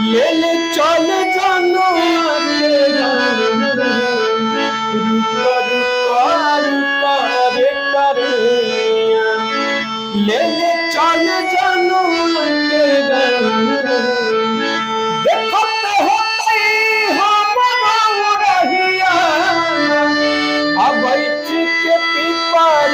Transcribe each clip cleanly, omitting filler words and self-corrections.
ले चल जानो ले चल जानो देखते होते हम रहिया अब बैठ के पीपल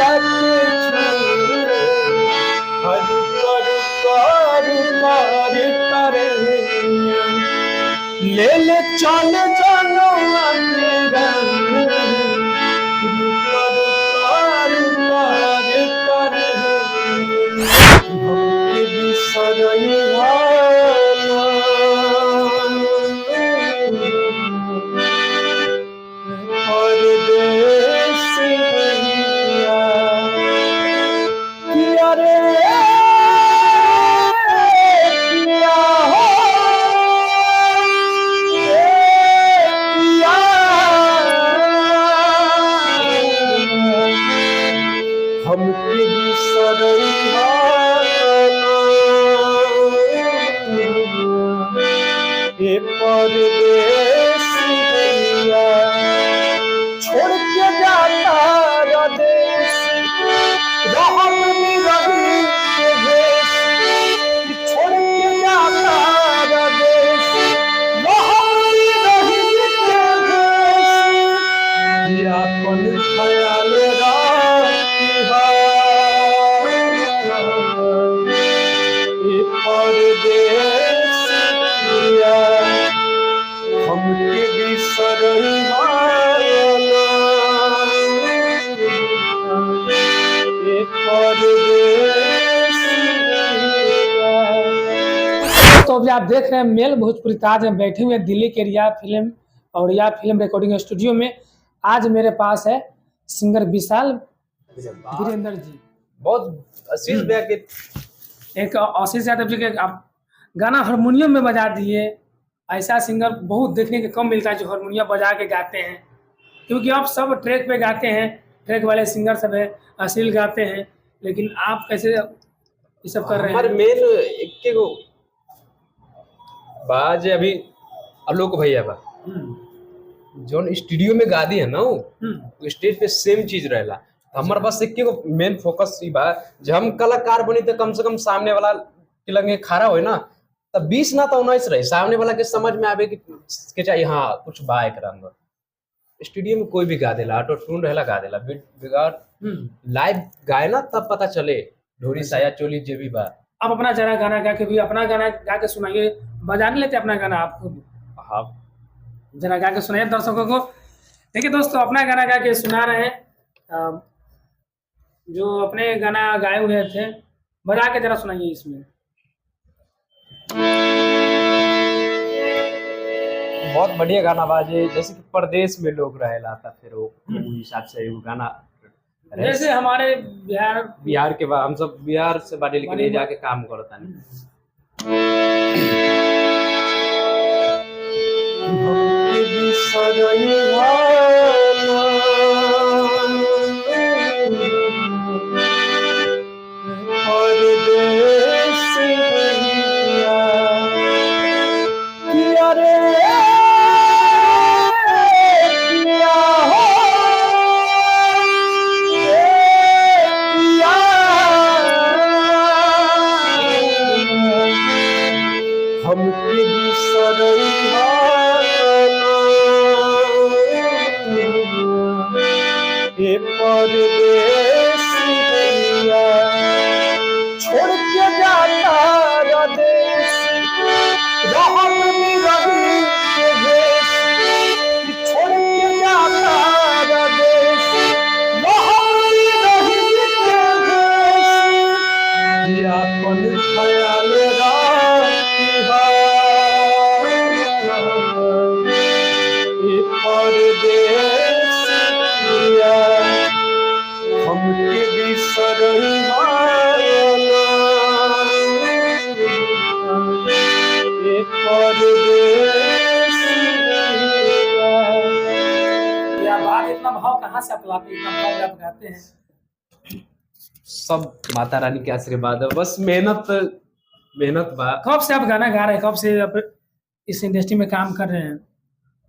ले चल जानो छोड़ के जाता देश रहत निरही के भेष छोड़ के जाता देश रहत निरही के भेष अपन ख्याल रखिहा परदेसिया हमके बिसरइहा तो अभी आप देख रहे हैं मेल भोजपुरी ताज में बैठे हुए दिल्ली के रिया फिल्म और रिया फिल्म रिकॉर्डिंग स्टूडियो में। आज मेरे पास है सिंगर विशाल वीरेंद्र जी। बहुत आशीष भैया के एक आशीष यादव जी के आप गाना हारमोनियम में बजा दिए। ऐसा सिंगर बहुत देखने के कम मिलता है जो हारमोनियम बजा के गाते हैं, क्योंकि आप सब ट्रैक पे गाते हैं, ट्रैक वाले सिंगर सब है अश्लील गाते हैं, लेकिन आप कैसे ये सब कर रहे हैं? हमारे मेन एक गो बाज अभी आलोक भैया बा जोन स्टूडियो में गा दी है ना वो स्टेज पे सेम चीज रहेला। हमारे बस एक गो मेन फोकस ई बा जब हम कलाकार बनी तो कम से कम सामने वाला के लगे खड़ा होए ना तब 20 ना तो 19 रहे, सामने वाला के समझ में आवे कि चाहिए हाँ कुछ बा एकरा अंदर। स्टूडियो में कोई भी गा देला, ऑटो ट्यून रहेला गा देला, बीट बिगाड़ लाइव गाए ना तब पता चले ढोरी साया चोली जे भी बा। आप अपना जरा गाना गा के भी अपना गाना गा के सुनाइए, बजा नहीं लेते अपना गाना आप खुद? हाँ जरा गा के सुनाइए दर्शकों को। देखिए दोस्तों अपना गाना गा के सुना रहे हैं, जो अपने गाना गाए हुए थे बजा के जरा सुनाइए इसमें। बहुत बढ़िया गाना बाजे, जैसे कि परदेश में लोग रहेला था फिर वो हिसाब से वो गाना जैसे हमारे बिहार के बाद हम सब बिहार से बाटे लेके जाके काम करता है। छोड़ के जाता देश रहत निरही के भेष छोड़ के जाता देश रहत निरही के भेष अपन ख्याल रखिहा परदेसिया हमके बिसरइहा बात, इतना भाव कहाँ से आप लाते हैं? इतना भाव आप गाते हैं। सब माता रानी के आशीर्वाद है, बस मेहनत मेहनत बा। कब से आप गाना गा रहे हैं? कब से आप इस इंडस्ट्री में काम कर रहे हैं?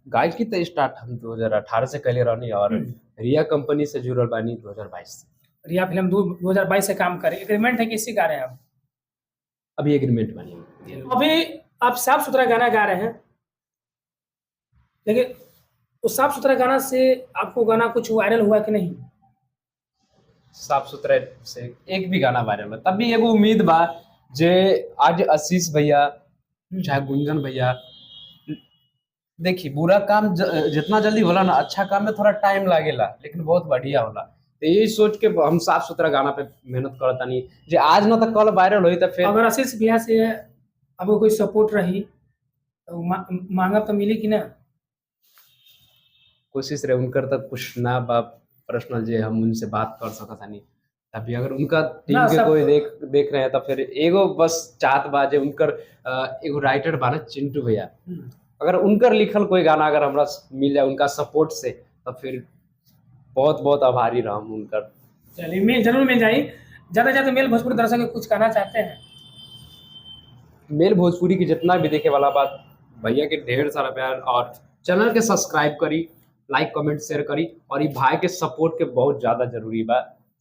गायकी तो स्टार्ट हम 2018 से कैले रहनी, और रिया कंपनी से जुड़ल बानी 2022 से। रिया फिल्म 2022 से काम करे। एग्रीमेंट है किससे गा रहे हैं आप? अभी एग्रीमेंट बनी। अभी आप साफ सुथरा गाना गा रहे हैं, लेकिन उस साफ सुथरा गाना से आपको गाना कुछ वायरल हुआ कि नहीं? साफ सुथरे से एक भी गाना वायरल में तब भी एगो उम्मीद बा जे आज आशीष भैया चाहे गुंजन भैया, देखी बुरा काम जितना जल्दी होला ना, अच्छा काम में थोड़ा टाइम लागेला लेकिन बहुत बढ़िया होला। तो यही सोच के हम साफ सुथरा गाना पे मेहनत करता नहीं, जे आज ना तो कल वायरल होई तो फिर। अगर आशीष भैया से आपको कोई सपोर्ट रही तो मांगा तो मिली कि ना? कोशिश रहे उनकर तक कुछ ना बा पर्सनल जे हम उनसे बात कर सकत नहीं। तभी अगर उनका टीम ना, के सब- कोई देख रहे हैं तो फिर एगो बस चाहत बा जे उनकर एगो राइटर बा ना चिंटू भैया, अगर उनकर लिखल कोई गाना अगर हमरा मिल जाए उनका सपोर्ट से तो फिर बहुत बहुत आभारी रहा हम उनकर। चलिए, जरूर मिल जाए। ज्यादा से ज्यादा मेल भोजपुरी दर्शक के कुछ कहना चाहते हैं? मेल भोजपुरी की जितना भी देखे वाला बात, भैया के ढेर सारा प्यार, और चैनल के सब्सक्राइब करी, लाइक कमेंट शेयर करी, और ये भाई के सपोर्ट के बहुत ज़्यादा जरूरी बा।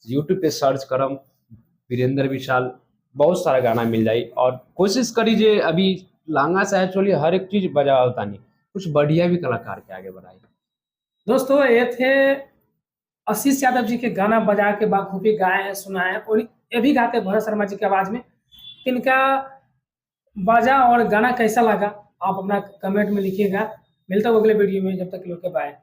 यूट्यूब पे सर्च करम वीरेंद्र विशाल, बहुत सारा गाना मिल जाई, और कोशिश करी जे अभी लहंगा साहब चोली हर एक चीज़ बजाओ तानी, कुछ बढ़िया भी कलाकार के आगे बढ़ाई। दोस्तों, ये थे आशीष यादव जी के गाना बजा के बाखूबी गाए हैं, सुनाए हैं, और ये भी गाते हैं भरत शर्मा जी की आवाज़ में। इनका बाजा और गाना कैसा लगा आप अपना कमेंट में लिखिएगा। मिलता हूँ अगले वीडियो में, जब तक के लिए बाय।